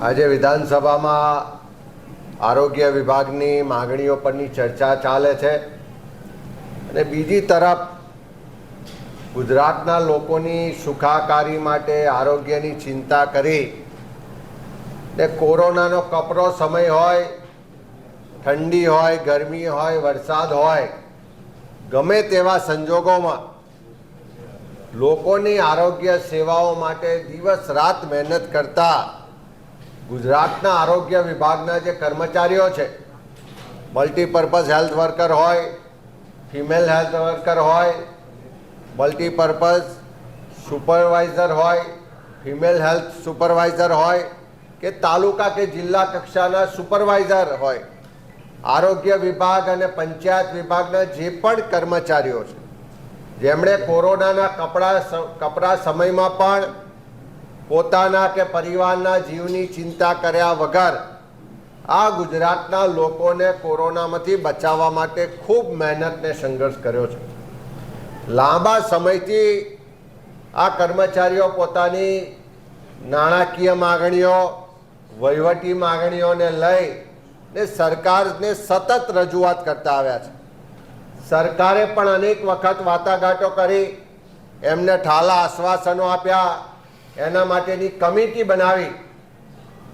આજે વિધાનસભામાં આરોગ્ય વિભાગની માંગણીઓ પરની ચર્ચા ચાલે છે અને બીજી તરફ ગુજરાતના લોકોની સુખાકારી માટે આરોગ્યની ચિંતા કરી ને કોરોનાનો કપરો સમય હોય, ઠંડી હોય, ગરમી હોય, વરસાદ હોય, ગમે તેવા સંજોગોમાં લોકોની આરોગ્ય સેવાઓ માટે દિવસ રાત મહેનત કરતા ગુજરાતના આરોગ્ય વિભાગના જે કર્મચારીઓ છે, મલ્ટીપર્પઝ હેલ્થ વર્કર હોય, ફિમેલ હેલ્થ વર્કર હોય, મલ્ટીપર્પઝ સુપરવાઇઝર હોય, ફિમેલ હેલ્થ સુપરવાઇઝર હોય કે તાલુકા કે જિલ્લા કક્ષાના સુપરવાઇઝર હોય, આરોગ્ય વિભાગ અને પંચાયત વિભાગના જે પણ કર્મચારીઓ છે જેમણે કોરોનાના કપરા સમયમાં પણ પોતાના કે પરિવારના જીવની ચિંતા કર્યા વગર આ ગુજરાતના લોકોને કોરોનામાંથી બચાવવા માટે ખૂબ મહેનત ને સંઘર્ષ કર્યો છે. લાંબા સમયથી આ કર્મચારીઓ પોતાની નાણાકીય માગણીઓ, વહીવટી માગણીઓને લઈ ને સરકારને સતત રજૂઆત કરતા આવ્યા છે. સરકારે પણ અનેક વખત વાટાઘાટો કરી, એમને ઠાલા આશ્વાસનો આપ્યા, એના માટેની કમિટી બનાવી,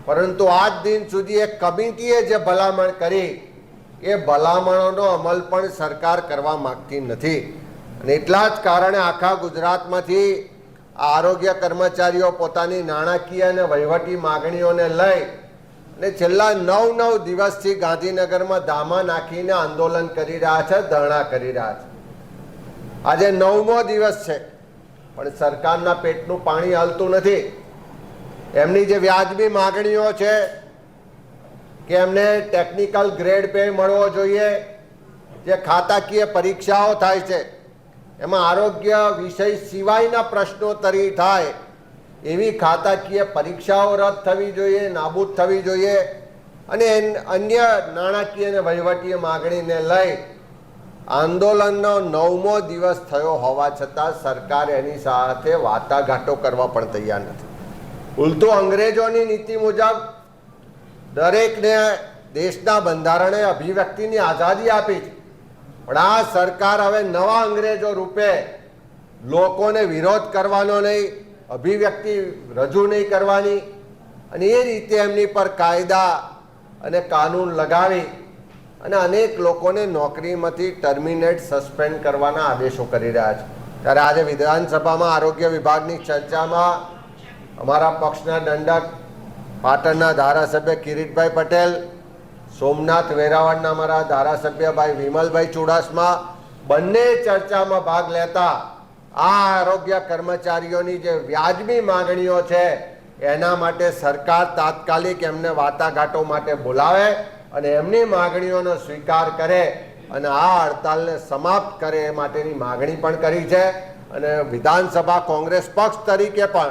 પરંતુ આજ દિન સુધી એ કમિટીએ જે ભલામણ કરી એ ભલામણોનો અમલ પણ સરકાર કરવા માગતી નથી. અને એટલા જ કારણે આખા ગુજરાતમાંથી આરોગ્ય કર્મચારીઓ પોતાની નાણાકીય અને વહીવટી માગણીઓને લઈ અને છેલ્લા 9 દિવસથી ગાંધીનગરમાં ધામા નાખીને આંદોલન કરી રહ્યા છે, ધરણા કરી રહ્યા છે. આજે 9મો દિવસ છે પણ સરકારના પેટનું પાણી હાલતું નથી. એમની જે વ્યાજબી માગણીઓ છે કે એમને ટેકનિકલ ગ્રેડ પે મળવો જોઈએ, જે ખાતાકીય પરીક્ષાઓ થાય છે એમાં આરોગ્ય વિષય સિવાયના પ્રશ્નોત્તરી થાય એવી ખાતાકીય પરીક્ષાઓ રદ થવી જોઈએ, નાબૂદ થવી જોઈએ. અને અન્ય નાણાકીય અને વહીવટી માગણીને લઈ આંદોલનનો 9મો દિવસ થયો હોવા છતાં સરકાર એની સાથે વાટાઘાટો કરવા પણ તૈયાર નથી. ઉલટું અંગ્રેજોની નીતિ મુજબ દરેકને દેશના બંધારણે અભિવ્યક્તિની આઝાદી આપી છે, પણ આ સરકાર હવે નવા અંગ્રેજો રૂપે લોકોને વિરોધ કરવાનો નહીં, અભિવ્યક્તિ રજૂ નહીં કરવાની અને એ રીતે એમની પર કાયદા અને કાનૂન લગાવી અને અનેક લોકોને નોકરીમાંથી ટર્મિનેટ, સસ્પેન્ડ કરવાના આદેશો કરી રહ્યા છે. ત્યારે આજે વિધાનસભામાં આરોગ્ય વિભાગની ચર્ચામાં અમારા પક્ષના દંડક પાટણના ધારાસભ્ય કિરીટભાઈ પટેલ, સોમનાથ વેરાવળના અમારા ધારાસભ્ય ભાઈ વિમલભાઈ ચુડાસમા બંને ચર્ચામાં ભાગ લેતા આ આરોગ્ય કર્મચારીઓની જે વ્યાજબી માંગણીઓ છે એના માટે સરકાર તાત્કાલિક એમને વાટાઘાટો માટે બોલાવે અને એમની માંગણીઓનો સ્વીકાર કરે અને આ હડતાલને સમાપ્ત કરે એ માટેની માંગણી પણ કરી છે. અને વિધાનસભા કોંગ્રેસ પક્ષ તરીકે પણ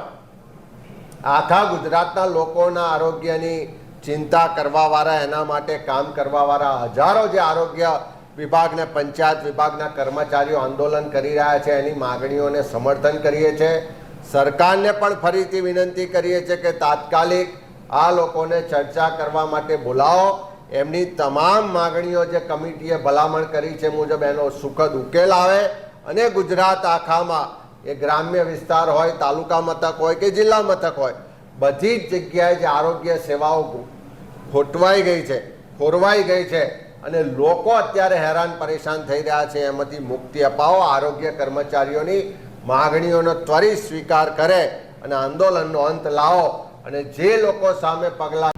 આખા ગુજરાતના લોકોના આરોગ્યની ચિંતા કરવાવાળા, એના માટે કામ કરવાવાળા હજારો જે આરોગ્ય વિભાગને પંચાયત વિભાગના કર્મચારીઓ આંદોલન કરી રહ્યા છે એની માંગણીઓને સમર્થન કરીએ છીએ. સરકારને પણ ફરીથી વિનંતી કરીએ છીએ કે તાત્કાલિક આ લોકોને ચર્ચા કરવા માટે બોલાવો, એમની તમામ માંગણીઓ જે કમિટીએ ભલામણ કરી છે મુજબ એનો સુખદ ઉકેલ આવે અને ગુજરાત આખામાં એ ગ્રામ્ય વિસ્તાર હોય, તાલુકા મથક હોય કે જિલ્લા મથક હોય, બધી જ જગ્યાએ જે આરોગ્ય સેવાઓ ખોટવાઈ ગઈ છે, ખોરવાઈ ગઈ છે અને લોકો અત્યારે હેરાન પરેશાન થઈ રહ્યા છે એમાંથી મુક્તિ અપાવો. આરોગ્ય કર્મચારીઓની માંગણીઓનો ત્વરિત સ્વીકાર કરે અને આંદોલનનો અંત લાવો અને જે લોકો સામે પગલાં